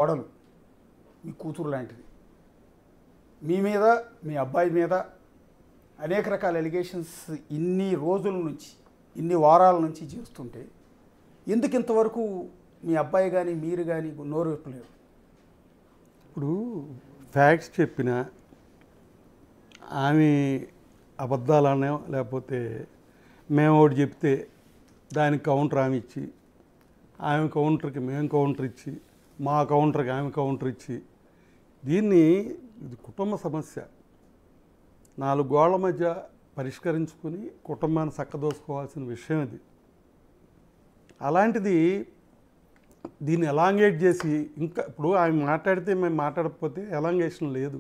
కోడలు మీ కూతురు లాంటిది, మీ మీద మీ అబ్బాయి మీద అనేక రకాల ఎలిగేషన్స్ ఇన్ని రోజుల నుంచి ఇన్ని వారాల నుంచి చేస్తుంటే ఎందుకు ఇంతవరకు మీ అబ్బాయి కానీ మీరు కానీ నోరు విప్పలేరు? ఇప్పుడు ఫ్యాక్ట్స్ చెప్పిన ఆమె అబద్ధాలనే లేకపోతే మేము ఒకటి చెప్తే దానికి కౌంటర్ ఆమె ఇచ్చి, ఆమె కౌంటర్కి మేము కౌంటర్ ఇచ్చి, మా కౌంటర్కి ఆమె కౌంటర్ ఇచ్చి, దీన్ని ఇది కుటుంబ సమస్య 4 గోళ్ల మధ్య పరిష్కరించుకుని కుటుంబాన్ని చక్కదోసుకోవాల్సిన విషయం ఇది. అలాంటిది దీన్ని ఎలాంగేట్ చేసి ఇంకా ఇప్పుడు ఆమె మాట్లాడితే మేము మాట్లాడకపోతే ఎలాంగేషన్ లేదు.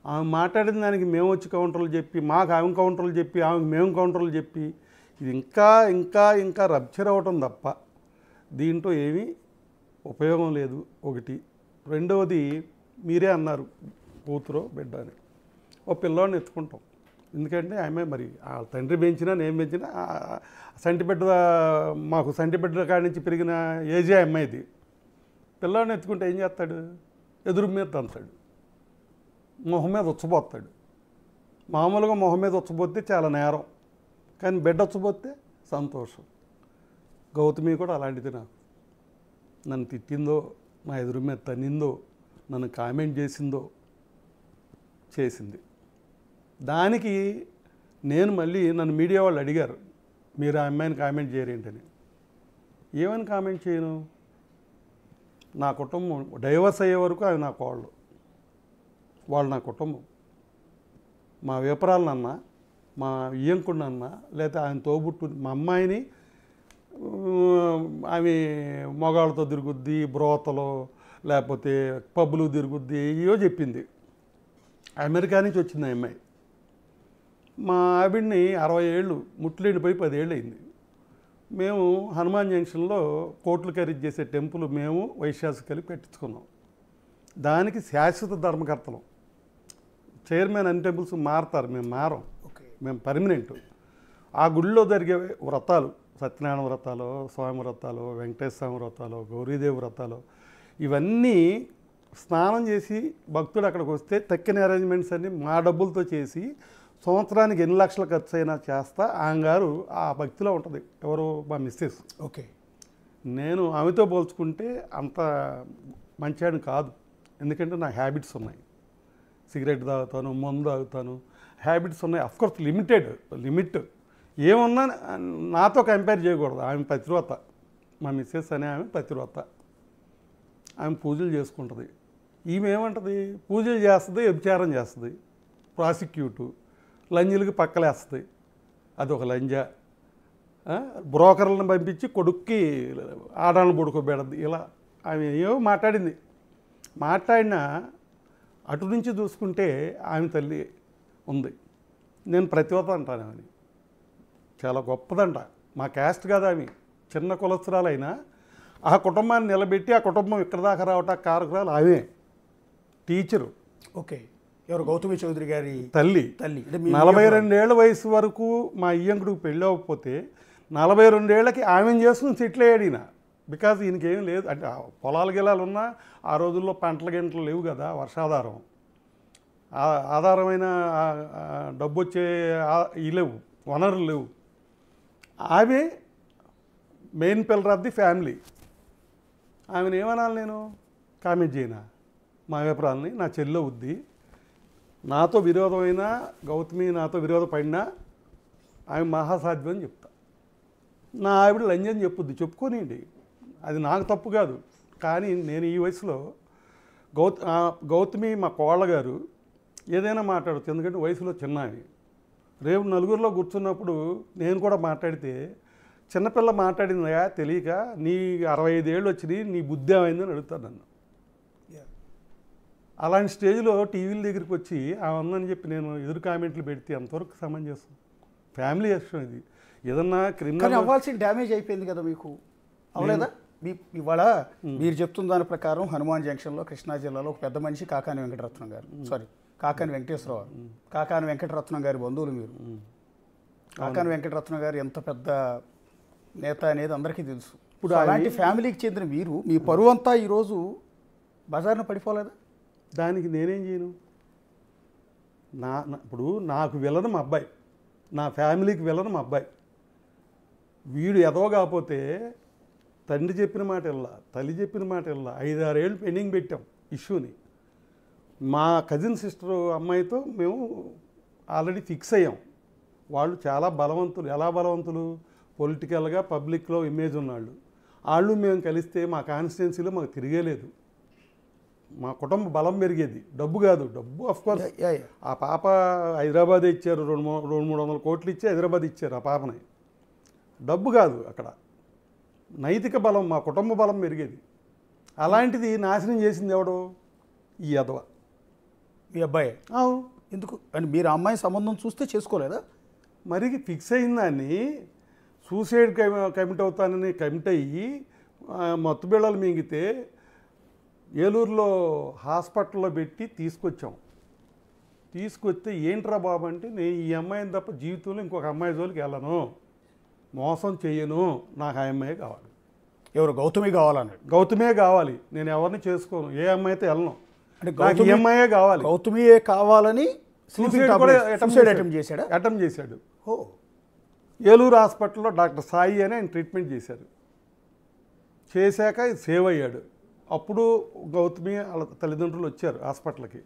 ఆమె మాట్లాడిన దానికి మేము వచ్చి కౌంటర్లు చెప్పి, మాకు ఆమె కౌంటర్లు చెప్పి, ఆమెకు మేము కౌంటర్లు చెప్పి, ఇది ఇంకా ఇంకా ఇంకా రప్చర్ అవ్వటం తప్ప దీంట్లో ఏమీ ఉపయోగం లేదు. ఒకటి. రెండవది, మీరే అన్నారు కూతురో బిడ్డ అని, ఓ పిల్లోడిని ఎత్తుకుంటాం. ఎందుకంటే ఆమె మరి ఆ తండ్రి పెంచినా నేను పెంచినా సంటిబిడ్డ, మాకు సంటిబిడ్డ కాడి నుంచి పెరిగిన ఏజే అమ్మాయిది. పిల్లోడిని ఎత్తుకుంటే ఏం చేస్తాడు? ఎదురు మీద తంతాడు, మొహం మీద ఉచ్చబోస్తాడు. మామూలుగా మొహం మీద ఉచ్చబోతే చాలా నేరం, కానీ బిడ్డ ఉచ్చబోతే సంతోషం. గౌతమి కూడా అలాంటిది. నాకు నన్ను తిట్టిందో, నా ఎదురు మీద తన్నిందో, నన్ను కామెంట్ చేసిందో చేసింది. దానికి నేను మళ్ళీ నన్ను మీడియా వాళ్ళు అడిగారు, మీరు ఆ అమ్మాయిని కామెంట్ చేయరేంటని. ఏమని కామెంట్ చేయను? నా కుటుంబం డైవర్స్ అయ్యే వరకు అవి నా కోళ్ళు, వాళ్ళు నా కుటుంబం. మా విపరాలనన్నా, మా ఇయ్యంకుడినన్నా, లేకపోతే ఆయన తోబుట్టు మా అమ్మాయిని ఆమె మగాళ్ళతో తిరుగుద్ది, బ్రోతలో లేకపోతే పబ్బులు తిరుగుద్ది, ఇవో చెప్పింది. అమెరికా నుంచి వచ్చింది ఆ అమ్మాయి. మా ఆవిడ్ని 60 ఏళ్ళు ముట్లేండిపోయి 10 ఏళ్ళు అయింది. మేము హనుమాన్ జంక్షన్లో కోట్లు ఖరీదు చేసే టెంపుల్ మేము వైశ్యాసు కలిపి పెట్టించుకున్నాం. దానికి శాశ్వత ధర్మకర్తలం. చైర్మన్ అన్ని టెంపుల్స్ మారుతారు, మేము మారం, మేము పర్మనెంట్. ఆ గుడిలో జరిగే వ్రతాలు, సత్యనారాయణ వ్రతాలు, స్వామి వ్రతాలు, వెంకటేశ్వర స్వామి వ్రతాలు, గౌరీదేవి వ్రతాలు, ఇవన్నీ స్నానం చేసి భక్తుడు అక్కడికి వస్తే తక్కిన అరేంజ్మెంట్స్ అన్నీ మా డబ్బులతో చేసి సంవత్సరానికి ఎన్ని లక్షలు ఖర్చు అయినా చేస్తా ఆమె గారు ఆ భక్తిలో ఉంటుంది. ఎవరు? మా మిస్సెస్. ఓకే. నేను ఆమెతో పోల్చుకుంటే అంత మంచివాడిని కాదు. ఎందుకంటే నా హ్యాబిట్స్ ఉన్నాయి. సిగరెట్ తాగుతాను, మందు తాగుతాను, హ్యాబిట్స్ ఉన్నాయి. అఫ్కోర్స్ లిమిట్ ఏమన్నా నాతో కంపేర్ చేయకూడదు. ఆమె పతివ్రత, మా మిస్సెస్ అనే ఆమె పతివ్రత. ఆమె పూజలు చేసుకుంటుంది. ఈమె ఏమంటుంది? పూజలు చేస్తుంది, వ్యభిచారం చేస్తుంది, ప్రాసిక్యూటు, లంజులకి పక్కలేస్తుంది. అదొక లంజ. బ్రోకర్లను పంపించి కొడుక్కి ఆడాలను పడుకోబెడద్ది. ఇలా ఆమె ఏమో మాట్లాడినా అటు నుంచి చూసుకుంటే ఆమె తల్లి ఉంది. నేను ప్రతివత అంటాను ఆమెని. చాలా గొప్పదంట. మా క్యాస్ట్ కాదు ఆమె, చిన్న కులస్తురాలైనా ఆ కుటుంబాన్ని నిలబెట్టి ఆ కుటుంబం ఇక్కడ దాకా రావటానికి కారకురాలు ఆమె. టీచరు. ఓకే. ఎవరు? గౌతమి చౌదరి గారి తల్లి. 42 ఏళ్ల వయసు వరకు మా ఇయ్యంకుడికి పెళ్ళి అవ్వకపోతే 42 ఏళ్ళకి ఆమెను చేసుకుని సెటిల్ అయ్యాడు ఈయన. బికాజ్ ఈయనకేం లేదు. అంటే పొలాలు గిలాలు ఉన్నా ఆ రోజుల్లో పంటల గింటలు లేవు కదా, వర్షాధారం ఆధారమైన డబ్బు వచ్చే లేవు, వనరులు లేవు. ఆమె main pillar of the family. ఆమెను ఏమనాలి? నేను కామెంట్ చేయనా? మా అభిప్రాయాలని నా చెల్లో ఉద్ది. నాతో విరోధమైనా, గౌతమి నాతో విరోధపడినా ఆమె మహాసాధ్యం అని చెప్తా. నా ఆవిడ లంజని చెప్పుద్ది, చెప్పుకోనిండి, అది నాకు తప్పు కాదు. కానీ నేను ఈ వయసులో గౌతమి మా కోళ్ళ గారు ఏదైనా మాట్లాడచ్చు, ఎందుకంటే వయసులో చిన్న ఆమె. రేపు నలుగురిలో కూర్చున్నప్పుడు నేను కూడా మాట్లాడితే, చిన్నపిల్ల మాట్లాడిందా తెలియక నీ 65 ఏళ్ళు వచ్చినాయి, నీ బుద్ధి ఏమైందని అడుగుతాను నన్ను. అలాంటి స్టేజ్లో టీవీల దగ్గరికి వచ్చి ఆ ఉందని చెప్పి నేను ఎదురు కామెంట్లు పెడితే ఎంతవరకు సమంజసం? ఫ్యామిలీ విషయం ఇది. ఏదన్నా క్రిమినల్ అవ్వాల్సిన డ్యామేజ్ అయిపోయింది కదా మీకు, అవలేదా? ఇవాళ మీరు చెప్తున్న దాని ప్రకారం హనుమాన్ జంక్షన్లో కృష్ణా జిల్లాలో ఒక పెద్ద మనిషి కాకాని వెంకటరత్నం గారు, కాకాని వెంకటేశ్వరరావు, కాకాని వెంకటరత్నం గారి బంధువులు మీరు. కాకాని వెంకటరత్నం గారు ఎంత పెద్ద నేత అనేది అందరికీ తెలుసు. ఇప్పుడు అలాంటి ఫ్యామిలీకి చెందిన మీరు, మీ పరువు అంతా ఈరోజు బజార్న పడిపోలేదా? దానికి నేనేం చేయను? ఇప్పుడు నాకు విలను మా అబ్బాయి, నా ఫ్యామిలీకి విలను మా అబ్బాయి. వీడు ఎదవ కాకపోతే తండ్రి చెప్పిన మాట వెళ్ళా, తల్లి చెప్పిన మాట వెళ్ళా, 5-6 ఏళ్ళు పెండింగ్ పెట్టాం ఇష్యూని. మా కజిన్ సిస్టర్ అమ్మాయితో మేము ఆల్రెడీ ఫిక్స్ అయ్యాం. వాళ్ళు చాలా బలవంతులు. ఎలా బలవంతులు? పొలిటికల్గా పబ్లిక్లో ఇమేజ్ ఉన్నాళ్ళు. వాళ్ళు మేము కలిస్తే మా కాన్స్టిట్యున్సీలో మాకు తిరిగేలేదు. మా కుటుంబ బలం పెరిగేది. డబ్బు కాదు, డబ్బు అఫ్కోర్స్ ఆ పాప హైదరాబాద్ ఇచ్చారు, 200-300 కోట్లు ఇచ్చి హైదరాబాద్ ఇచ్చారు ఆ పాపని. డబ్బు కాదు అక్కడ, నైతిక బలం, మా కుటుంబ బలం పెరిగేది. అలాంటిది నాశనం చేసింది ఎవడో? ఈ అదవ మీ అబ్బాయి. ఎందుకు అని మీరు ఆ అమ్మాయి సంబంధం చూస్తే చేసుకోలేదా? మరి ఫిక్స్ అయిందాన్ని సూసైడ్ కమిట్ అవుతానని కమిట్ అయ్యి మత్తు బిళ్ళలు మింగితే ఏలూరులో హాస్పిటల్లో పెట్టి తీసుకొస్తే ఏంట్రా బాబు అంటే, నేను ఈ అమ్మాయిని తప్ప జీవితంలో ఇంకొక అమ్మాయి జోలికి వెళ్ళను, మోసం చెయ్యను, నాకు ఆ అమ్మాయి కావాలి. ఎవరు? గౌతమి కావాలన్నాడు. గౌతమే కావాలి, నేను ఎవరిని చేసుకోను, ఏ అమ్మాయి అయితే వెళ్ళను, నాకు ఈ అమ్మాయే కావాలి. గౌతమియే కావాలని అటెంప్ట్ చేశాడు. ఏలూరు హాస్పిటల్లో డాక్టర్ సాయి అని ఆయన ట్రీట్మెంట్ చేశారు. చేశాక సేవ్ అయ్యాడు. అప్పుడు గౌతమి వాళ్ళ తల్లిదండ్రులు వచ్చారు హాస్పిటల్కి.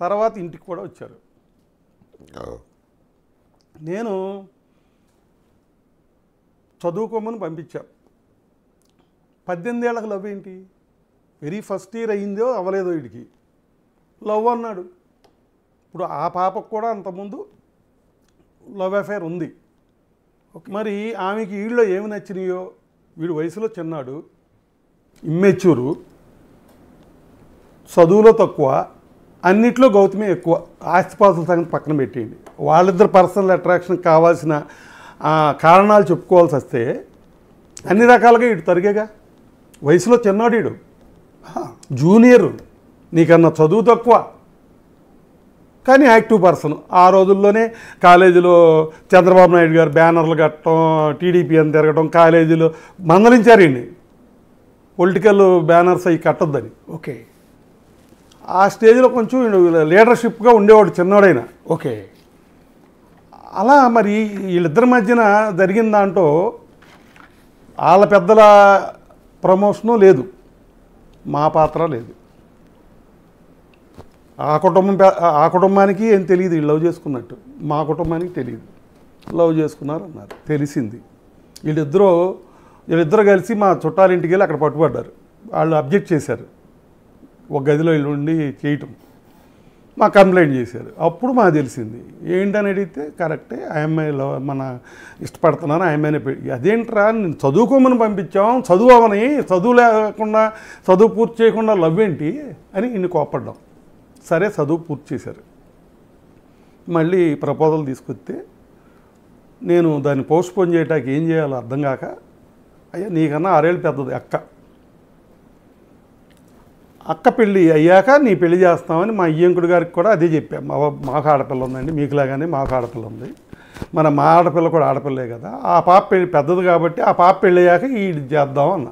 తర్వాత ఇంటికి కూడా వచ్చారు. నేను చదువుకోమని పంపించాను. 18 ఏళ్ళకి లవ్ ఏంటి? వెరీ ఫస్ట్ ఇయర్ అయ్యిందో అవ్వలేదో వీడికి లవ్ అన్నాడు. ఇప్పుడు ఆ పాపకు కూడా అంతకుముందు లవ్ అఫైర్ ఉంది. మరి ఆమెకి వీళ్ళలో ఏమి నచ్చినాయో, వీడు వయసులో చిన్నాడు, ఇమ్మెచ్యూరు, చదువులో తక్కువ, అన్నిట్లో గౌతమి ఎక్కువ. ఆస్తిపాస్తుల సంగతి పక్కన పెట్టేయండి, వాళ్ళిద్దరు పర్సనల్ అట్రాక్షన్ కావాల్సిన కారణాలు చెప్పుకోవాల్సి వస్తే అన్ని రకాలుగా వీడు తరిగేగా. వయసులో చిన్నాడు వీడు, జూనియరు, నీకన్నా చదువు తక్కువ, కానీ యాక్టివ్ పర్సన్. ఆ రోజుల్లోనే కాలేజీలో చంద్రబాబు నాయుడు గారు బ్యానర్లు కట్టడం, టీడీపీ అని తిరగడం, కాలేజీలో మందలించారండి పొలిటికల్ బ్యానర్స్ అవి కట్టొద్దని. ఓకే. ఆ స్టేజ్లో కొంచెం లీడర్షిప్గా ఉండేవాడు చిన్నవాడైనా. ఓకే. అలా మరి వీళ్ళిద్దరి మధ్యన జరిగిన దాంట్లో వాళ్ళ పెద్దల ప్రమోషను లేదు, మా పాత్ర లేదు. ఆ కుటుంబానికి ఏం తెలియదు వీళ్ళు లవ్ చేసుకున్నట్టు, మా కుటుంబానికి తెలియదు. లవ్ చేసుకున్నారు అన్నారు, తెలిసింది. వీళ్ళిద్దరూ కలిసి మా చుట్టాలింటికి వెళ్ళి అక్కడ పట్టుబడ్డారు. వాళ్ళు అబ్జెక్ట్ చేశారు, ఒక గదిలో వీళ్ళు ఉండి చేయటం. మా కంప్లైంట్ చేశారు. అప్పుడు మాకు తెలిసింది. ఏంటని అడిగితే కరెక్టే, ఆ అమ్మాయిలో మన ఇష్టపడుతున్నాను, ఆ అమ్మాయిని అదేంట్రా నేను చదువుకోమని పంపించాం, చదువు లేకుండా చదువు పూర్తి చేయకుండా లవ్ ఏంటి అని ఇన్ని కోప్పడ్డాం. సరే చదువు పూర్తి చేశారు. మళ్ళీ ప్రపోజల్ తీసుకొస్తే నేను దాన్ని పోస్ట్పోన్ చేయడానికి ఏం చేయాలో అర్థం కాక, అయ్యా నీకన్నా 6 ఏళ్ళు పెద్దది అక్క పెళ్ళి అయ్యాక నీ పెళ్లి చేస్తామని మా అయ్యంకుడు గారికి కూడా అదే చెప్పాం. మాకు ఆడపిల్ల ఉందండి, మీకులాగానే మాకు ఆడపిల్ల ఉంది, మా ఆడపిల్ల కూడా ఆడపిల్లే కదా, ఆ పాప పెళ్ళి పెద్దది కాబట్టి ఆ పాప పెళ్ళి అయ్యాక ఇది చేద్దాం అన్న.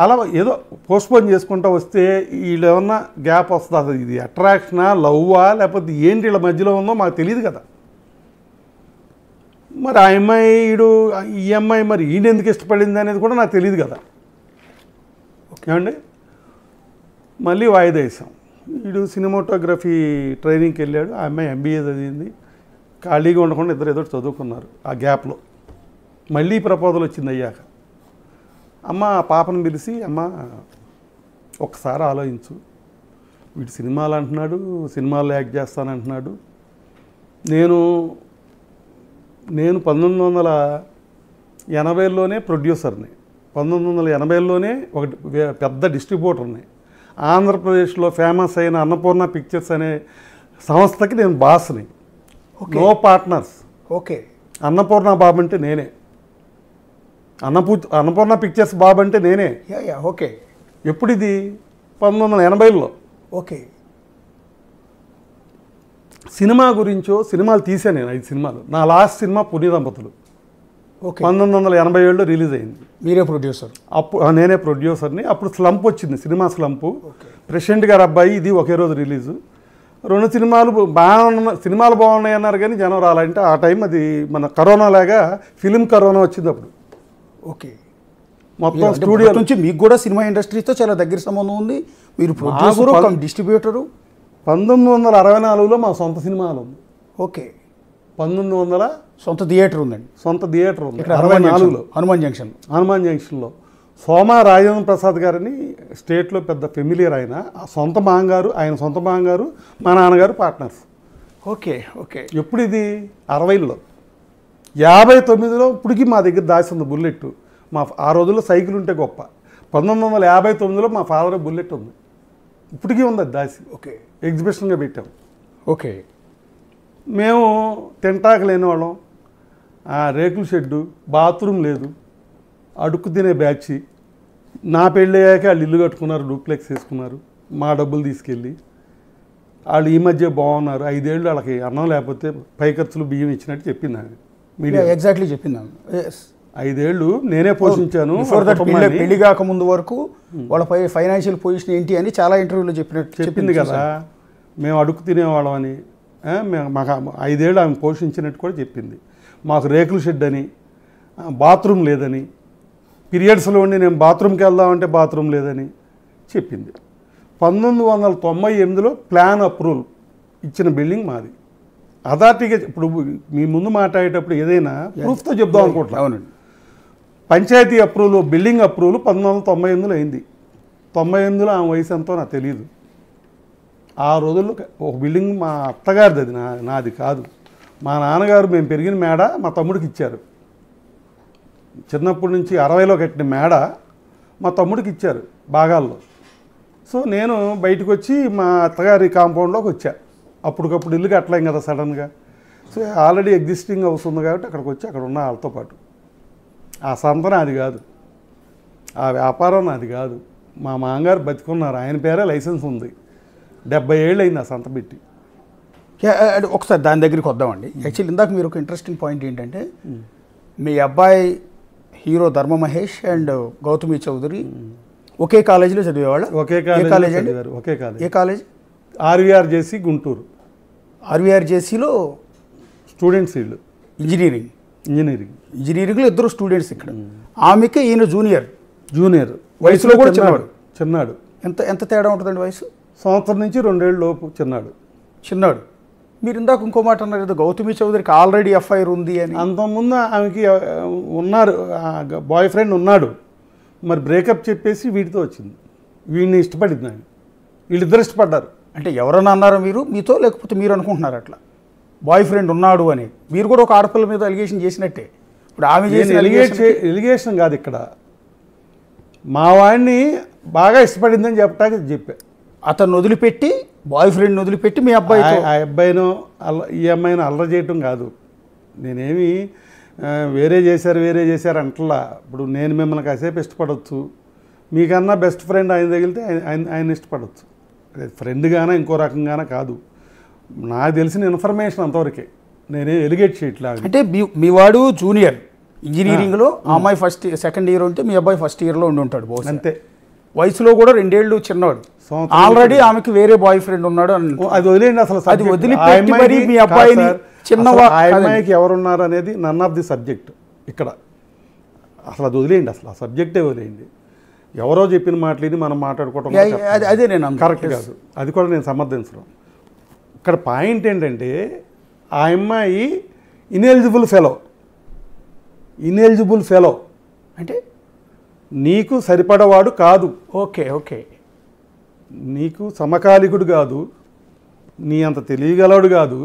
అలా ఏదో పోస్ట్పోన్ చేసుకుంటూ వస్తే వీళ్ళు ఏమన్నా గ్యాప్ వస్తుంది. అసలు ఇది అట్రాక్షనా, లవ్వా, లేకపోతే ఏంటి వీళ్ళ మధ్యలో ఉందో మాకు తెలియదు కదా. మరి ఆ అమ్మాయి ఈ అమ్మాయి మరి ఈయన ఎందుకు ఇష్టపడింది అనేది కూడా నాకు తెలియదు కదా. ఏమండి, మళ్ళీ వాయిదా వేసాం. వీడు సినిమాటోగ్రఫీ ట్రైనింగ్కి వెళ్ళాడు, ఆ అమ్మాయి MBA చదివింది. ఖాళీగా ఉండకుండా ఇద్దరు ఏదో చదువుకున్నారు. ఆ గ్యాప్లో మళ్ళీ ప్రపోజల్ వచ్చింది అయ్యాక. అమ్మ ఆ పాపను పిలిచి, అమ్మ ఒకసారి ఆలోచించు, వీడు సినిమాలు అంటున్నాడు, సినిమాల్లో యాక్ట్ చేస్తానంటున్నాడు. నేను 1980లోనే ప్రొడ్యూసర్ని, 1980లోనే ఒక పెద్ద డిస్ట్రిబ్యూటర్ని. ఆంధ్రప్రదేశ్లో ఫేమస్ అయిన అన్నపూర్ణ పిక్చర్స్ అనే సంస్థకి నేను బాస్ని. No partners. Okay. Annapurna Babu అంటే నేనే, అన్నపూర్ణ పిక్చర్స్ బాబు అంటే నేనే. ఓకే. ఎప్పుడు ఇది? 1980లో. ఓకే. సినిమాలు తీసాను నేను 5 సినిమాలు. నా లాస్ట్ సినిమా పుణ్య దంపతులు. ఓకే 1987లో రిలీజ్ అయింది. మీరే ప్రొడ్యూసర్? అప్పుడు నేనే ప్రొడ్యూసర్ని. అప్పుడు స్లంప్ వచ్చింది, సినిమా స్లంపు. ప్రెసిడెంట్ గారు అబ్బాయి ఇది ఒకే రోజు రిలీజు. 2 సినిమాలు సినిమాలు బాగున్నాయి అన్నారు కానీ జనం రాలంటే ఆ టైం అది మన కరోనా లాగా ఫిలిం కరోనా వచ్చింది అప్పుడు. ఓకే. మొత్తం స్టూడియో నుంచి మీకు కూడా సినిమా ఇండస్ట్రీతో చాలా దగ్గర సంబంధం ఉంది. మీరు ప్రొడ్యూసరు, డిస్ట్రిబ్యూటరు. 1964లో మా సొంత సినిమాలు ఉంది. ఓకే. 1900 సొంత థియేటర్ ఉందండి. సొంత థియేటర్ ఉంది. ఇక్కడ 64లో హనుమాన్ జంక్షన్లో సోమా రాజేంద్ర ప్రసాద్ గారిని స్టేట్లో పెద్ద ఫెమిలియర్. ఆయన సొంత మాంగారు, ఆయన సొంత మాంగారు, మా నాన్నగారు పార్ట్నర్స్. ఓకే. ఓకే. ఎప్పుడు ఇది 60లో 59లో ఇప్పటికీ మా దగ్గర దాసి ఉంది బుల్లెట్. ఆ రోజుల్లో సైకిల్ ఉంటే గొప్ప. 1959లో మా ఫాదర్ బుల్లెట్ ఉంది, ఇప్పటికీ ఉంది అది దాసి. ఓకే. ఎగ్జిబిషన్గా పెట్టాం. ఓకే. మేము తింటాక లేని వాళ్ళం, రేకుల షెడ్డు, బాత్రూమ్ లేదు, అడుక్కు తినే బ్యాచ్. నా పెళ్ళి అయ్యాక వాళ్ళు ఇల్లు కట్టుకున్నారు, డూప్లెక్స్ వేసుకున్నారు, మా డబ్బులు తీసుకెళ్ళి. వాళ్ళు ఈ మధ్య బాగున్నారు. 5 ఏళ్ళు వాళ్ళకి అన్నం లేకపోతే పై ఖర్చులు బియ్యం ఇచ్చినట్టు చెప్పింది ఆమె మీడియా. ఎగ్జాక్ట్లీ చెప్పింది. 5 ఏళ్ళు నేనే పోషించాను. పెళ్లి కాకముందు వరకు వాళ్ళ ఫైనాన్షియల్ పొజిషన్ ఏంటి అని చాలా ఇంటర్వ్యూలో చెప్పింది కదా. మేము అడుక్కు తినేవాళ్ళం అని. మాకు 5 ఏళ్ళు ఆమె పోషించినట్టు కూడా చెప్పింది. మాకు రేకుల షెడ్ అని, బాత్రూమ్ లేదని, పీరియడ్స్లో ఉండి నేను బాత్రూమ్కి వెళ్దామంటే బాత్రూమ్ లేదని చెప్పింది. 1998లో ప్లాన్ అప్రూవల్ ఇచ్చిన బిల్డింగ్ మాది. అథారిటీగా ఇప్పుడు మీ ముందు మాట్లాడేటప్పుడు ఏదైనా ప్రూఫ్తో చెప్దాం అనుకుంటున్నాను. అవునండి. పంచాయతీ అప్రూవల్, బిల్డింగ్ అప్రూవల్ 1998లో అయింది. 98లో ఆమె వయసు ఎంతో నాకు తెలియదు. ఆ రోజుల్లో ఒక బిల్డింగ్ మా అత్తగారిది, అది నాది కాదు. మా నాన్నగారు మేము పెరిగిన మేడ మా తమ్ముడికి ఇచ్చారు. చిన్నప్పటి నుంచి 60లో కట్టిన మేడ మా తమ్ముడికి ఇచ్చారు భాగాల్లో. సో నేను బయటకు వచ్చి మా అత్తగారి కాంపౌండ్లోకి వచ్చా. అప్పటికప్పుడు ఇల్లు కట్టలేం కదా సడన్గా. సో ఆల్రెడీ ఎగ్జిస్టింగ్ హౌస్ ఉంది కాబట్టి అక్కడికి వచ్చి అక్కడ ఉన్న వాళ్ళతో పాటు. ఆ సంత నాది కాదు, ఆ వ్యాపారం నాది కాదు. మా మామగారు బతికున్నారు, ఆయన పేరే లైసెన్స్ ఉంది. 70 ఏళ్ళు అయింది ఆ సంత పెట్టి. ఒకసారి దాని దగ్గరికి వద్దామండి. యాక్చువల్లీ ఇందాక మీరు ఒక ఇంట్రెస్టింగ్ పాయింట్ ఏంటంటే, మీ అబ్బాయి హీరో ధర్మ మహేష్ అండ్ గౌతమి చౌదరి ఒకే కాలేజీలో చదివేవాళ్ళు. ఒకే కాలేజ్ అండి. ఒకే కాలేజ్. ఏ కాలేజ్? ఆర్వీఆర్జేసీ గుంటూరు. ఆర్వీఆర్జేసీలో స్టూడెంట్స్ వీళ్ళు. ఇంజనీరింగ్లో 2 స్టూడెంట్స్ ఇక్కడ. ఆమెకి ఈయన జూనియర్, వయసులో కూడా చిన్నాడు. ఎంత తేడా ఉంటుందండి వయసు? సంవత్సరం నుంచి 2 ఏళ్ళ లోపు చిన్నాడు. మీరు ఇందాక ఇంకో మాట అన్నారు కదా, గౌతమి చౌదరికి ఆల్రెడీ ఎఫ్ఐఆర్ ఉంది అని. అంతకుముందు ఆమెకి ఉన్నారు, బాయ్ ఫ్రెండ్ ఉన్నాడు. మరి బ్రేకప్ చెప్పేసి వీటితో వచ్చింది. వీడిని ఇష్టపడింది ఆమె. వీళ్ళిద్దరు ఇష్టపడ్డారు. అంటే ఎవరన్నా అన్నారా మీరు మీతో, లేకపోతే మీరు అనుకుంటున్నారు అట్లా బాయ్ ఫ్రెండ్ ఉన్నాడు అని? మీరు కూడా ఒక ఆడపిల్ల మీద అలిగేషన్ చేసినట్టే. ఇప్పుడు ఆమె చేసిన ఎలిగేషన్ కాదు ఇక్కడ. మా వాడిని బాగా ఇష్టపడిందని చెప్పడానికి చెప్పా. అతను వదిలిపెట్టి, బాయ్ ఫ్రెండ్ వదిలిపెట్టి మీ అబ్బాయి, ఆ అబ్బాయినో ఈ అమ్మాయిని అల్లరి చేయటం కాదు. నేనేమి వేరే చేశారు అంటలా. ఇప్పుడు నేను మిమ్మల్ని కాసేపు ఇష్టపడవచ్చు, మీకన్నా బెస్ట్ ఫ్రెండ్ ఆయన తగిలితే ఆయన ఇష్టపడవచ్చు. ఫ్రెండ్గానే ఇంకో రకంగానే కాదు. నాకు తెలిసిన ఇన్ఫర్మేషన్ అంతవరకే, నేనే ఎలిగేట్ చేయట్లా. అంటే మీ వాడు జూనియర్ ఇంజనీరింగ్లో, ఆ అమ్మాయి సెకండ్ ఇయర్ ఉంటే మీ అబ్బాయి ఫస్ట్ ఇయర్లో ఉండి ఉంటాడు బహుశా. అంతే. వయసులో కూడా 2 ఏళ్ళు చిన్నవాడు. ఆల్రెడీ ఆమెకి వేరే బాయ్ ఫ్రెండ్ ఉన్నాడు అని. అది వదిలేండి అసలు. అది వదిలిపెట్టి మీ అబ్బాయిని ఆ అమ్మాయికి ఎవరున్నారు అనేది నన్ ఆఫ్ ది సబ్జెక్ట్ ఇక్కడ. అసలు అది వదిలేయండి, అసలు ఆ సబ్జెక్టే వదిలేయండి. ఎవరో చెప్పిన మాటలు మనం మాట్లాడుకోవటం అదే నేను కరెక్ట్ కాదు. అది కూడా నేను సమర్థించడం. ఇక్కడ పాయింట్ ఏంటంటే, ఆ అమ్మాయి ఇనెలిజిబుల్ ఫెలో అంటే నీకు సరిపడవాడు కాదు. ఓకే. నీకు సమకాలికుడు కాదు, నీ అంత తెలియగలవాడు కాదు,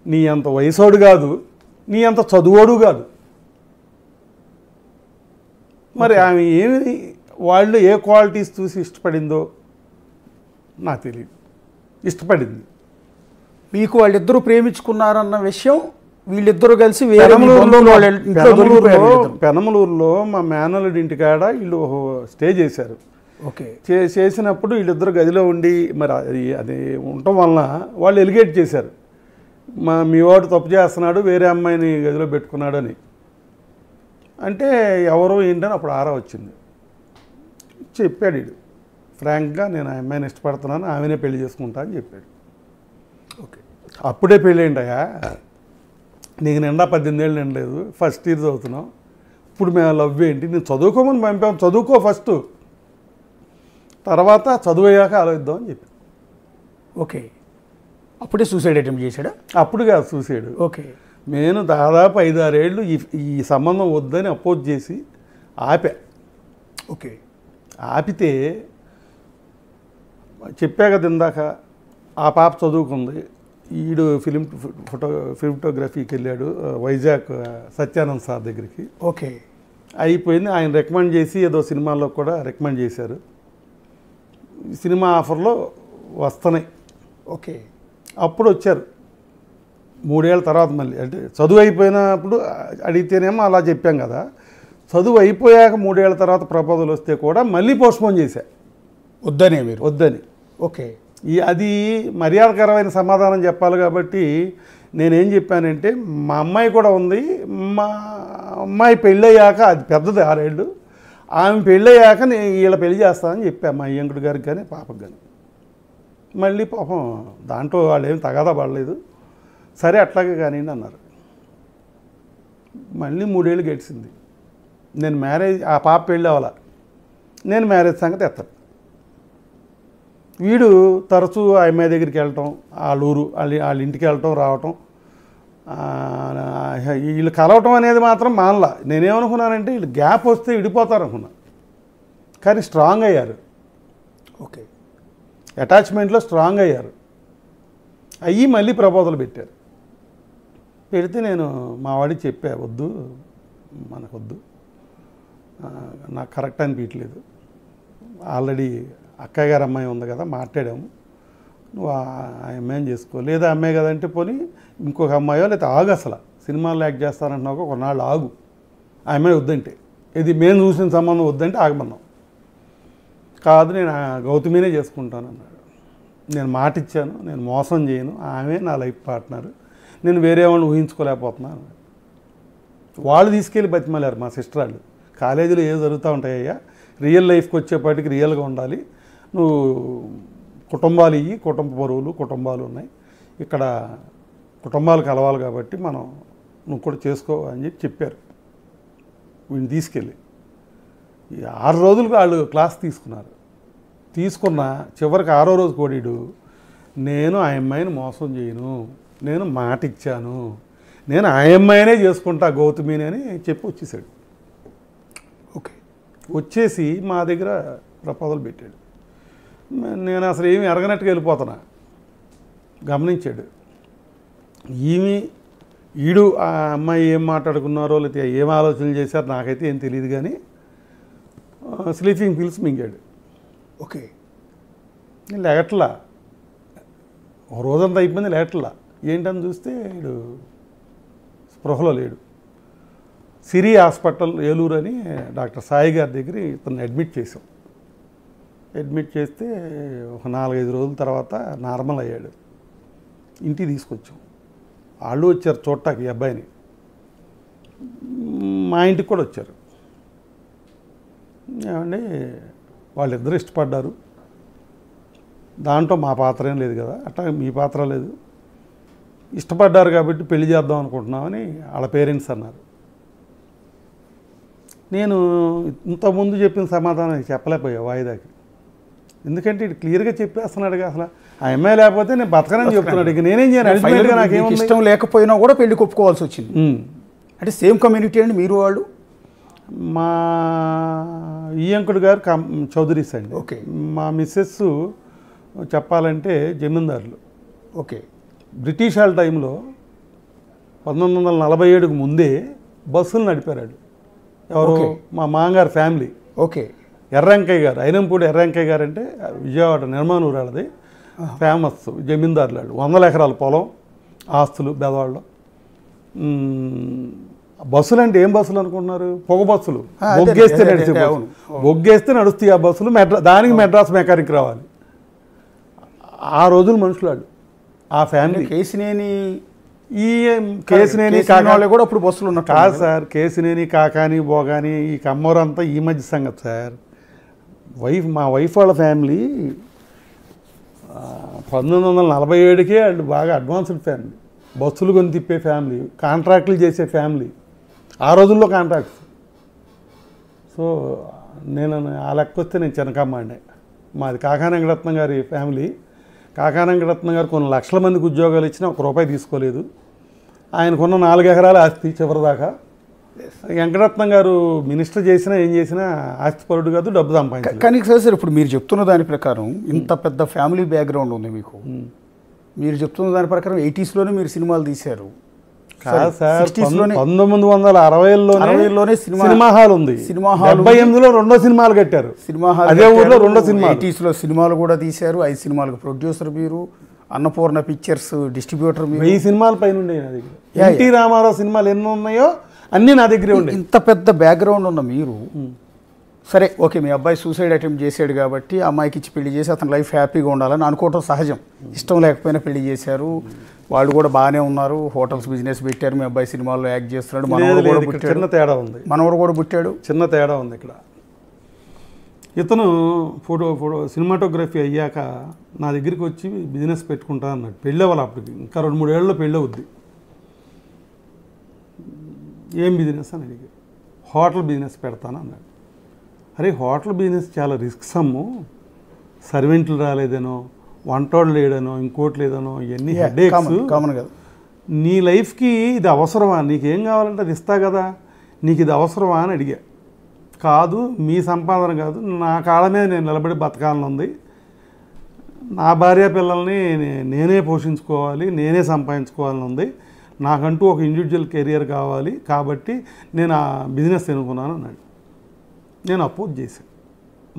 నీ అంత వయసోడు కాదు, నీ అంత చదువుడు కాదు. మరి ఆమె ఏమి, వాళ్ళు ఏ క్వాలిటీస్ చూసి ఇష్టపడిందో నాకు తెలియదు. ఇష్టపడింది. మీకు వాళ్ళిద్దరూ ప్రేమించుకున్నారన్న విషయం వీళ్ళిద్దరూ కలిసి పెనమలూరులో మా మేనల్లుడి ఇంటికాడ వీళ్ళు స్టే చేశారు. ఓకే. చేసినప్పుడు వీళ్ళిద్దరు గదిలో ఉండి మరి అది ఉండటం వలన వాళ్ళు ఎలిగేట్ చేశారు, మీ వాడు తప్పు చేస్తున్నాడు, వేరే అమ్మాయిని గదిలో పెట్టుకున్నాడు అని. అంటే ఎవరో ఏంటని అప్పుడు ఆరా వచ్చింది. చెప్పాడు వీడు ఫ్రాంక్గా, నేను ఆ అమ్మాయిని ఇష్టపడుతున్నాను, ఆమెనే పెళ్లి చేసుకుంటా అని చెప్పాడు. ఓకే. అప్పుడే పెళ్ళి ఏంటయ్యా, నీకు నిండా 18 ఏళ్ళు నిండలేదు, ఫస్ట్ ఇయర్ చదువుతున్నావు, ఇప్పుడు మేము లవ్ ఏంటి, నేను చదువుకోమని పంపాము, చదువుకో ఫస్ట్, తర్వాత చదువు అయ్యాక ఆలోచిద్దాం అని చెప్పి. ఓకే. అప్పుడే సూసైడ్ అటెంప్ట్ చేశాడా? అప్పుడు కాదు చూసాడు. ఓకే. నేను దాదాపు 5-6 ఏళ్ళు ఈ సంబంధం వద్దని అపోజ్ చేసి ఆపా. ఓకే. ఆపితే చెప్పా కదా ఇందాక, ఆ పాప చదువుకుంది, ఈడు ఫోటోగ్రఫీకి వెళ్ళాడు వైజాగ్ సత్యానంద్ సార్ దగ్గరికి. ఓకే. అయిపోయింది. ఆయన రికమెండ్ చేసి ఏదో సినిమాల్లో కూడా రికమెండ్ చేశారు. సినిమా ఆఫర్లో వస్తున్నాయి. ఓకే. అప్పుడు వచ్చారు 3 ఏళ్ళ తర్వాత మళ్ళీ. అంటే చదువు అయిపోయినప్పుడు అడిగితేనేమో అలా చెప్పాం కదా, చదువు అయిపోయాక 3 ఏళ్ళ తర్వాత ప్రపోజల్ వస్తే కూడా మళ్ళీ పోస్ట్పోన్ చేశా, వద్దనే మీరు? వద్దని. ఓకే. అది మర్యాదకరమైన సమాధానం చెప్పాలి కాబట్టి నేనేం చెప్పానంటే, మా అమ్మాయి కూడా ఉంది, మా అమ్మాయి పెళ్ళయ్యాక, అది పెద్దది 6 ఏళ్ళు, ఆమె పెళ్ళయ్యాక నేను వీళ్ళ పెళ్లి చేస్తానని చెప్పాను మా అయ్యంకుడు గారికి కానీ పాపకు కానీ. మళ్ళీ పాపం దాంట్లో వాళ్ళు ఏమి తగాదా పడలేదు, సరే అట్లాగే కానివ్వండి అన్నారు. మళ్ళీ 3 ఏళ్ళు గడిచింది. నేను మ్యారేజ్, ఆ పాప పెళ్ళి అవ్వాల, నేను మ్యారేజ్ సంగతి ఎత్తాను. వీడు తరచూ ఆ అమ్మాయి దగ్గరికి వెళ్ళటం, వాళ్ళ ఊరు వాళ్ళ ఇంటికి వెళ్ళటం రావటం, వీళ్ళు కలవటం అనేది మాత్రం మానలా. నేనేమనుకున్నానంటే వీళ్ళు గ్యాప్ వస్తే విడిపోతారు అనుకున్నా, కానీ స్ట్రాంగ్ అయ్యారు. ఓకే. అటాచ్మెంట్లో స్ట్రాంగ్ అయ్యారు. అయ్యి మళ్ళీ ప్రపోజల్ పెట్టారు. పెడితే నేను మా వాడికి చెప్పా, వద్దు మనకొద్దు, నాకు కరెక్ట్ అనిపించలేదు, ఆల్రెడీ అక్కయ్య గారు అమ్మాయి ఉంది కదా, మాట్లాడాము, నువ్వు ఆ అమ్మాయిని చేసుకో, లేదా అమ్మాయి కదంటే పోనీ ఇంకొక అమ్మాయో లేదా ఆగు, అసలు సినిమాల్లో యాక్ట్ చేస్తానంటున్నావు కొన్నాళ్ళు ఆగు, ఆ అమ్మాయి వద్దంటే, ఇది మేము చూసిన సంబంధం వద్దంటే ఆగమన్నాం. కాదు నేను గౌతమినే చేసుకుంటాను అన్నాడు. నేను మాట ఇచ్చాను, నేను మోసం చేయను, ఆమె నా లైఫ్ పార్ట్నర్, నేను వేరే వాళ్ళని ఊహించుకోలేకపోతున్నాను. వాళ్ళు తీసుకెళ్ళి బతిమలారు మా సిస్టర్ వాళ్ళు, కాలేజీలో ఏదో జరుగుతూ ఉంటాయ్యా, రియల్ లైఫ్కి వచ్చేపాటికి రియల్గా ఉండాలి, నువ్వు కుటుంబాలు ఇవి, కుటుంబ బరువులు కుటుంబాలు ఉన్నాయి, ఇక్కడ కుటుంబాలు కలవాలి కాబట్టి మనం నువ్వు కూడా చేసుకో అని చెప్పారు. వీడిని తీసుకెళ్ళి 6 రోజులకు వాళ్ళు క్లాస్ తీసుకున్నారు. తీసుకున్న చివరికి 6వ రోజు కోడీడు, నేను ఆ అమ్మాయిని మోసం చేయను, నేను మాట ఇచ్చాను, నేను ఆ అమ్మాయినే చేసుకుంటా గౌతమిని అని చెప్పి వచ్చేసాడు. ఓకే. వచ్చేసి మా దగ్గర ప్రపోజల్ పెట్టాడు. నేను అసలు ఏమి ఎరగనట్టుగా వెళ్ళిపోతున్నా. గమనించాడు ఈడు ఆ అమ్మాయి ఏం మాట్లాడుకున్నారో లేకపోతే ఏం ఆలోచనలు చేశారో నాకైతే ఏం తెలియదు, కానీ స్లీపింగ్ పిల్స్ మింగాడు. ఓకే. నేను లేగట్లా, ఒక రోజంతా అయిపోయింది లేగట్లా. ఏంటని చూస్తే వీడు స్పృహలో లేడు. సిరి హాస్పిటల్ ఏలూరు అని డాక్టర్ సాయి గారి దగ్గర ఇతను అడ్మిట్ చేసాం. అడ్మిట్ చేస్తే ఒక 4-5 రోజుల తర్వాత నార్మల్ అయ్యాడు. ఇంటికి తీసుకొచ్చాం. వాళ్ళు వచ్చారు చూడటానికి ఈ అబ్బాయిని, మా ఇంటికి కూడా వచ్చారు. ఏమండి వాళ్ళిద్దరూ ఇష్టపడ్డారు, దాంట్లో మా పాత్ర ఏం లేదు కదా, అట్లా మీ పాత్ర లేదు, ఇష్టపడ్డారు కాబట్టి పెళ్లి చేద్దాం అనుకుంటున్నామని వాళ్ళ పేరెంట్స్ అన్నారు. నేను ఇంతకుముందు చెప్పిన సమాధానం చెప్పలేకపోయా వాయిదాకి, ఎందుకంటే ఇటు క్లియర్గా చెప్పేస్తున్నాడుగా, అసలు ఆ అమ్మాయి లేకపోతే నేను బతకనని చెప్తున్నాడు. ఇక నేనేం చేయను, అల్టిమేట్గా నాకేమో ఇష్టం లేకపోయినా కూడా పెళ్లికి ఒప్పుకోవాల్సి వచ్చింది. అంటే సేమ్ కమ్యూనిటీ అండి మీరు వాళ్ళు? మా ఈయంకుడు గారు చౌదరీస్ అండి. ఓకే. మా మిస్సెస్ చెప్పాలంటే జమీందారులు. ఓకే. బ్రిటిష్ వాళ్ళ టైంలో 1947కు ముందే బస్సులు నడిపారు. ఎవరు? మా మామగారు ఫ్యామిలీ. ఓకే. ఎర్రంకయ్య గారు, అయినంపూడి ఎర్రంకయ్య గారు అంటే విజయవాడ నిర్మాణూరు వాళ్ళది ఫేమస్ జమీందారులు వాళ్ళు. 100 ఎకరాల పొలం, ఆస్తులు బెదవాళ్ళు. బస్సులు అంటే ఏం బస్సులు అనుకుంటున్నారు? పొగ బస్సులు, బొగ్గేస్తే నడిచే బస్సులు. బొగ్గేస్తే నడుస్తాయి ఆ బస్సులు. దానికి మెడ్రాస్ మెకానిక్ రావాలి. ఆ రోజులు మనుషులు వాళ్ళు, ఆ ఫ్యామిలీ. కేసినేని ఈ కేసినేని వాళ్ళు కూడా ఇప్పుడు బస్సులు ఉన్నట్టు కాదు సార్, కేసినేని కాకాని బోగాని ఈ కమ్మోరంతా ఈ మధ్య సంగతి సార్. మా వైఫ్ వాళ్ళ ఫ్యామిలీ 1947కే వాళ్ళు బాగా అడ్వాన్స్డ్ ఫ్యామిలీ, బస్సులు కొని తిప్పే ఫ్యామిలీ, కాంట్రాక్టులు చేసే ఫ్యామిలీ, ఆ రోజుల్లో కాంట్రాక్ట్స్. సో నేను ఆ లెక్క వస్తే నేను చిన్నకమ్మాడినే. మాది కాకాని వెంకటరత్నం గారి ఫ్యామిలీ. కాకాని వెంకటరత్నం గారు కొన్ని లక్షల మందికి ఉద్యోగాలు ఇచ్చినా ₹1 తీసుకోలేదు. ఆయనకున్న 4 ఎకరాల ఆస్తి చివరిదాకా. వెంకటరత్నం గారు మినిస్టర్ చేసినా ఏం చేసినా ఆస్తిపరుడు కాదు, డబ్బు సంపాదించారు. కానీ సార్ ఇప్పుడు మీరు చెప్తున్న దాని ప్రకారం ఇంత పెద్ద ఫ్యామిలీ బ్యాక్గ్రౌండ్ ఉంది మీకు. మీరు చెప్తున్న దాని ప్రకారం 80sలోనే మీరు సినిమాలు తీశారు. కాదు సార్, 1960లోనే సినిమా హాల్ ఉంది. సినిమా హాల్ 78లో 2వ సినిమాలు కట్టారు. సినిమా హాల్ అదే ఊర్లో 2వ సినిమా. 80sలో సినిమాలు కూడా తీశారు. 5 సినిమాలకు ప్రొడ్యూసర్ మీరు, అన్నపూర్ణ పిక్చర్స్ డిస్ట్రిబ్యూటర్ మీరు. 1000 సినిమాల పైన ఉండేవి నా దగ్గర. ఎన్టీ రామారావు సినిమాలు ఎన్ని ఉన్నాయో అన్నీ నా దగ్గరే ఉండే. ఇంత పెద్ద బ్యాక్గ్రౌండ్ ఉన్న మీరు సరే ఓకే, మీ అబ్బాయి సూసైడ్ అటెంప్ట్ చేశాడు కాబట్టి అమ్మాయికి ఇచ్చి పెళ్లి చేసి అతని లైఫ్ హ్యాపీగా ఉండాలని అనుకోవటం సహజం. ఇష్టం లేకపోయినా పెళ్లి చేశారు. వాళ్ళు కూడా బాగానే ఉన్నారు, హోటల్స్ బిజినెస్ పెట్టారు. మీ అబ్బాయి సినిమాల్లో యాక్ట్ చేస్తున్నాడు. మనవడు కూడా పుట్టాడు. చిన్న తేడా ఉంది. మనవడు కూడా పుట్టాడు. చిన్న తేడా ఉంది ఇక్కడ. ఇతను సినిమాటోగ్రఫీ అయ్యాక నా దగ్గరికి వచ్చి బిజినెస్ పెట్టుకుంటా అన్నాడు. పెళ్ళి అవ్వాలి అప్పటికి, ఇంకా 2-3 ఏళ్ళలో పెళ్ళి అవుద్ది. ఏం బిజినెస్ అని అడిగి, హోటల్ బిజినెస్ పెడతాను అన్నాడు. అరే హోటల్ బిజినెస్ చాలా రిస్క్స్ అమ్ము, సర్వెంట్లు రాలేదనో, వంటోళ్ళు లేడనో, ఇంకోటి లేదనో, ఇవన్నీ హెడేక్స్. కామన్ కదా. నీ లైఫ్కి ఇది అవసరమా, నీకేం కావాలంటే అది ఇస్తా కదా, నీకు ఇది అవసరమా అని అడిగా. కాదు, మీ సంపాదన కాదు, నా కాళ్ళ మీద నేను నిలబడి బతకాలని ఉంది, నా భార్య పిల్లల్ని నేనే పోషించుకోవాలి, నేనే సంపాదించుకోవాలని ఉంది, నాకంటూ ఒక ఇండివిజువల్ కెరియర్ కావాలి, కాబట్టి నేను ఆ బిజినెస్ ఎన్నుకున్నాను అన్నాడు. నేను అపోజ్ చేశాను,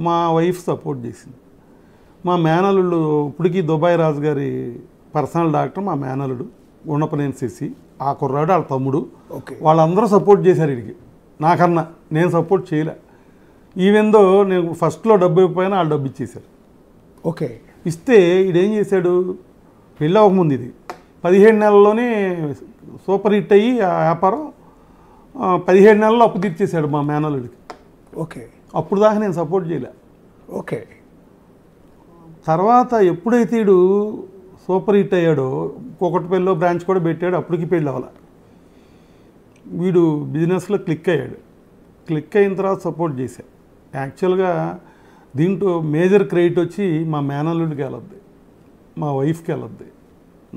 మా వైఫ్ సపోర్ట్ చేసింది. మా మేనల్లుడు ఇప్పటికీ దుబాయ్ రాజు గారి పర్సనల్ డాక్టర్, మా మేనల్లుడు గుండపనేని శశి, ఆ కుర్రాడు వాళ్ళ తమ్ముడు, వాళ్ళందరూ సపోర్ట్ చేశారు. వీడికి నాకన్నా నేను సపోర్ట్ చేయలే. ఈవెందో నేను ఫస్ట్లో డబ్బు ఇవ్వకపోయినా వాళ్ళు డబ్బు ఇచ్చేశారు. ఓకే, ఇస్తే ఈడేం చేశాడు, పెళ్ళి అవ్వకముందు ఇది 17 నెలల్లోనే సూపర్ హిట్ అయ్యి ఆ వ్యాపారం 17 నెలల్లో అప్పు తీర్చేశాడు మా మేనల్లుడికి. ఓకే, అప్పుడు దాకా నేను సపోర్ట్ చేయలే. ఓకే, తర్వాత ఎప్పుడైతే వీడు సూపర్ హిట్ అయ్యాడో కూకట్పల్లిలో బ్రాంచ్ కూడా పెట్టాడు, అప్పటికి పెళ్ళి అవ్వాలి. వీడు బిజినెస్లో క్లిక్ అయ్యాడు. క్లిక్ అయిన తర్వాత సపోర్ట్ చేశా. యాక్చువల్గా దీంట్లో మేజర్ క్రెడిట్ వచ్చి మా మేనల్లుడికి వెళ్ళద్ది, మా వైఫ్కి వెళ్ళద్ది,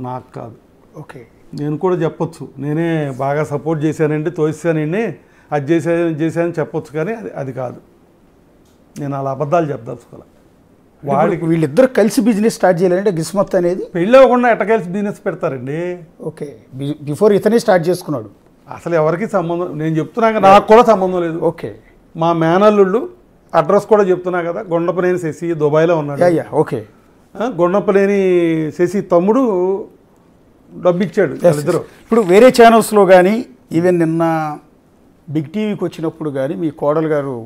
నాకు కాదు. ఓకే, నేను కూడా చెప్పొచ్చు, నేనే బాగా సపోర్ట్ చేశానండి, తోసానండి, అది చేశానని చెప్పొచ్చు, కానీ అది కాదు. నేను అలా అబద్ధాలు చెప్పదలుచుకోవాలి. వాడికి వీళ్ళిద్దరు కలిసి బిజినెస్ స్టార్ట్ చేయాలంటే గిస్మత్ అనేది పెళ్ళి అవ్వకుండా ఎట్ట కలిసి బిజినెస్ పెడతారండి. ఓకే, బిఫోర్ ఇతనే స్టార్ట్ చేసుకున్నాడు. అసలు ఎవరికి సంబంధం, నేను చెప్తున్నాక నాకు కూడా సంబంధం లేదు. ఓకే, మా మేనల్లుళ్ళు అడ్రస్ కూడా చెప్తున్నా కదా, గుండపనేని శశి దుబాయ్లో ఉన్నాడు. ఓకే, గుండపనేని శశి తమ్ముడు డబ్బు ఇచ్చాడు ఇద్దరు. ఇప్పుడు వేరే ఛానల్స్లో కానీ ఈవెన్ నిన్న బిగ్ టీవీకి వచ్చినప్పుడు కానీ మీ కోడలు గారు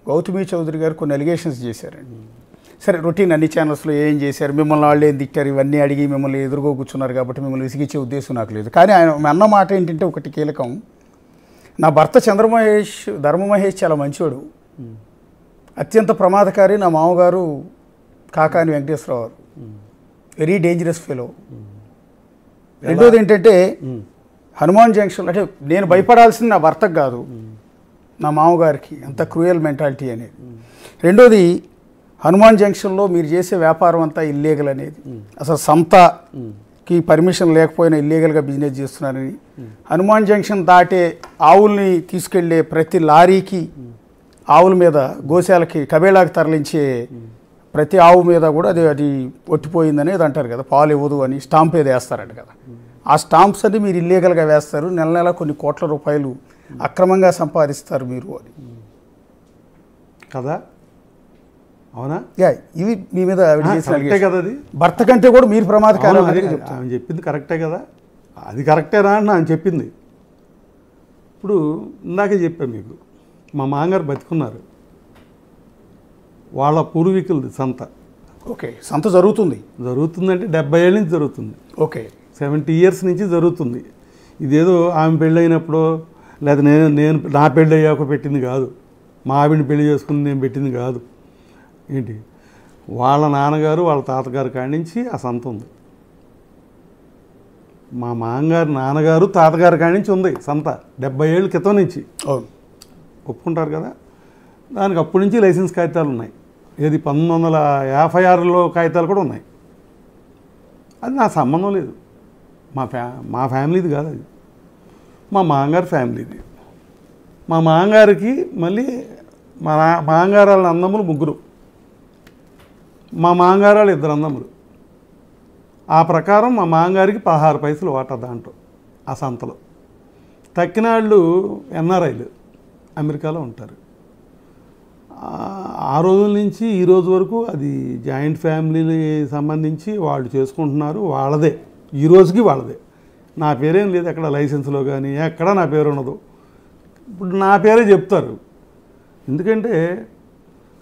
గౌతమి చౌదరి గారు కొన్ని అలిగేషన్స్ చేశారండి. సరే, రొటీన్ అన్ని ఛానల్స్లో ఏం చేశారు, మిమ్మల్ని వాళ్ళు ఏం తిట్టారు, ఇవన్నీ అడిగి మిమ్మల్ని ఎదురుగా కూర్చున్నారు కాబట్టి మిమ్మల్ని విసిగించే ఉద్దేశం నాకు లేదు. కానీ ఆయన అన్న మాట ఏంటంటే ఒకటి కీలకం, నా భర్త ధర్మమహేష్ చాలా మంచివాడు, అత్యంత ప్రమాదకారి నా మామగారు కాకాని వెంకటేశ్వరరావు గారు, వెరీ డేంజరస్ ఫెలో. రెండోది ఏంటంటే హనుమాన్ జంక్షన్, అంటే నేను భయపడాల్సింది నా భర్తకు కాదు, నా మామగారికి, అంత క్రూయల్ మెంటాలిటీ అనేది. రెండోది హనుమాన్ జంక్షన్లో మీరు చేసే వ్యాపారం అంతా ఇల్లీగల్ అనేది, అసలు సంతకి పర్మిషన్ లేకపోయినా ఇల్లీగల్గా బిజినెస్ చేస్తున్నారని, హనుమాన్ జంక్షన్ దాటే ఆవుల్ని తీసుకెళ్లే ప్రతి లారీకి, ఆవుల మీద గోశాలకి కబేళాకి తరలించే ప్రతి ఆవు మీద కూడా అది ఒట్టిపోయిందనేది అంటారు కదా, పాలు ఇవ్వదు అని స్టాంప్ ఏదో వేస్తారంట కదా. ఆ స్టాంప్స్ అన్ని మీరు ఇల్లీగల్గా వేస్తారు, నెల నెల కొన్ని కోట్ల రూపాయలు అక్రమంగా సంపాదిస్తారు మీరు అని కదా. అవునా? ఇవి మీ మీద కరెక్టే కదా, అది భర్త కంటే కూడా మీరు ప్రమాదకారం. ఆమె చెప్పింది కరెక్టే కదా, అది కరెక్టేనా అని ఆయన చెప్పింది. ఇప్పుడు ఇందాకే చెప్పాను మీకు, మా మామగారు బతుకున్నారు, వాళ్ళ పూర్వీకులది సంత. ఓకే, సంత జరుగుతుందంటే 70 ఏళ్ళ నుంచి జరుగుతుంది. ఓకే, 70 years నుంచి జరుగుతుంది. ఇదేదో ఆమె పెళ్ళైనప్పుడు లేదా నేను నా పెళ్ళి అయ్యాక పెట్టింది కాదు, మా ఆవిడని పెళ్లి చేసుకుని నేను పెట్టింది కాదు. ఏంటి వాళ్ళ నాన్నగారు వాళ్ళ తాతగారు కాడి నుంచి ఆ సంత ఉంది. మా మామగారు నాన్నగారు తాతగారి కాడి నుంచి ఉంది సంత 70 ఏళ్ళ క్రితం నుంచి. ఒప్పుకుంటారు కదా. దానికి అప్పటి నుంచి లైసెన్స్ కాగితాలు ఉన్నాయి. ఏది 1956లో కాగితాలు కూడా ఉన్నాయి. అది నా సంబంధం లేదు. మా ఫ్యామిలీది కాదు అది, మా మామగారి ఫ్యామిలీది. మా మామగారికి మళ్ళీ మా మామగారు వాళ్ళ అన్నములు 3, మా మామగారు వాళ్ళు 2 అన్నములు. ఆ ప్రకారం మా మామగారికి 16 పైసలు వాటా దాంట్లో ఆ సంతలో. తక్కిన వాళ్ళు ఎన్ఆర్ఐలు అమెరికాలో ఉంటారు. ఆ రోజుల నుంచి ఈ రోజు వరకు అది జాయింట్ ఫ్యామిలీకి సంబంధించి వాళ్ళు చేసుకుంటున్నారు. వాళ్ళదే, ఈ రోజుకి వాళ్ళదే. నా పేరేం లేదు ఎక్కడ లైసెన్స్లో కానీ, ఎక్కడ నా పేరు ఉండదు. ఇప్పుడు నా పేరే చెప్తారు. ఎందుకంటే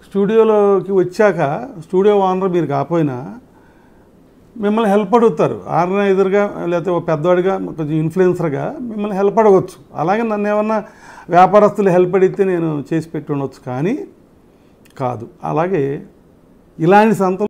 స్టూడియోలోకి వచ్చాక స్టూడియో ఓనర్ మీరు కాకపోయినా మిమ్మల్ని హెల్ప్ అడుగుతారు. ఆర్గనైజర్గా లేకపోతే పెద్దవాడిగా కొంచెం ఇన్ఫ్లుయెన్సర్గా మిమ్మల్ని హెల్ప్ అడగవచ్చు. అలాగే నన్ను ఏమన్నా వ్యాపారస్తులు హెల్ప్ అడిగితే నేను చేసి పెట్టి ఉండొచ్చు, కానీ కాదు. అలాగే ఇలాంటి సంత